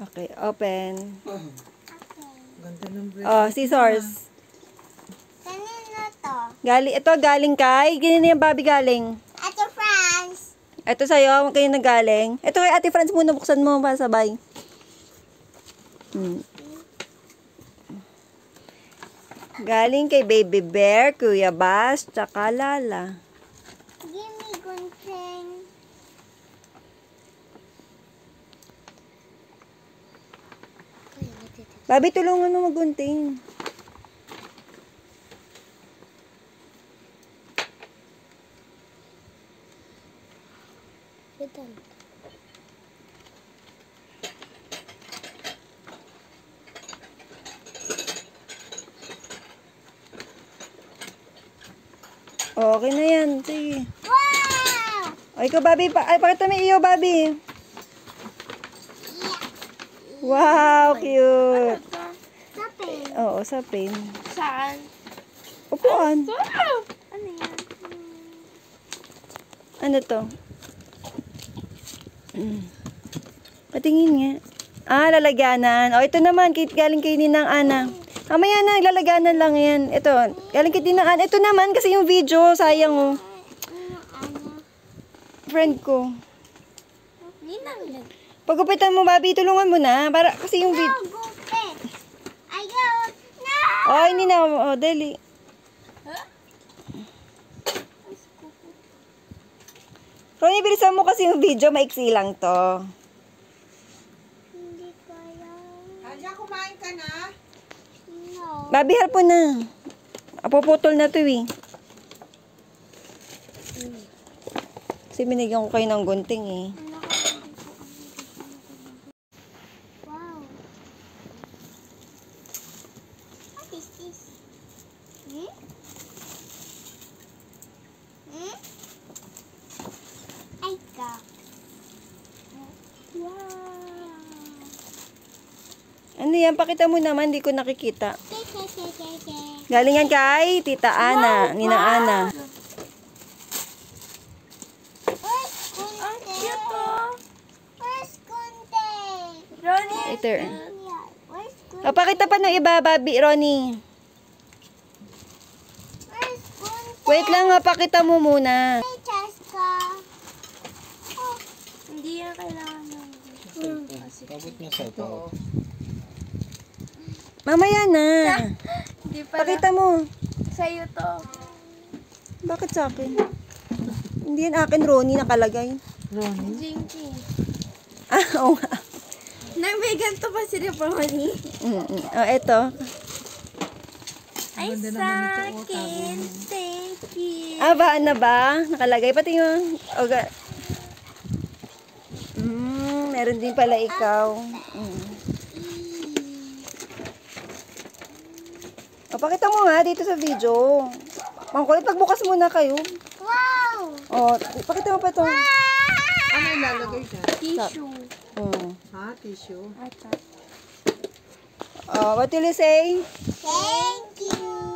Okay, open. Ganda ng bread. Oh, scissors. Kanino to? Galing kay. Ganyan yung Bobby galing. Ate France. Ito sa'yo, kayo na galing. Ito kay Ate Franz muna, buksan mo para sabay. Galing kay Baby Bear, Kuya Bas, tsaka Lala. Give me gunting. Bobby, tulungan mo magunting. Okay na yan, sige. Wow! Ay, ikaw, Bobby. Ay, pakita mo iyo, Bobby. Wow, cute. Sapin. Oo, sa pen. Saan? Upuan. Wow! Ano yan? Ano to? Patingin nga. Ah, lalagyanan. O, ito naman, galing kay Ninang Ana. Mamaya na, lalagyanan lang yan. Ito, galing kay Ninang Ana. Ito naman, kasi yung video, sayang oh. Friend ko. Ninang. Pagupitan mo, Bobby, tulungan mo na. Para, kasi yung video. Gupit. Ayaw. No! Oh, hindi na. Oh, dali. Ronnie, bilisan mo kasi yung video, maiksi lang to. Hindi kaya. Alya, kumain ka na? No. Bobby, harap mo na. Apuputol na to eh. Kasi binigyan ko kayo ng gunting eh. Wow. What is this? Hmm? Hmm? I got. Wow. Ano yan? Pakita mo naman, di ko nakikita. Ke. Galing yan kay Tita Ana, Ninang Ana. Where's Kunte? Ang cute oh. Where's Kunte? Later. Where's Kunte? Pakita pa ng iba, Bobby, Ronnie. Where's Kunte? Wait lang, pakita mo muna. Hey, Cheska. Oh. Hindi yan kailangan ng... Pabot niya sa ito. Mamaya na. Hindi pa Pakita mo. sa'yo to. Bakit sa akin? Hindi yan akin, Ronnie, nakalagay. Ronnie? Jinky. Ah, oo nga. May ganito pa si Ronnie. Oh, eto. Ay, sa akin. Thank you. Ah, baan na ba? Nakalagay. Pati yung... Okay. Meron din pala ikaw. O, pakita mo nga dito sa video. Mangkulit, pagbukas muna kayo. Wow. O, pakita mo pa to. Ano yung lalagay dyan? Tissue. Ha? Tissue? Ata. Oh, what will you say? Thank you.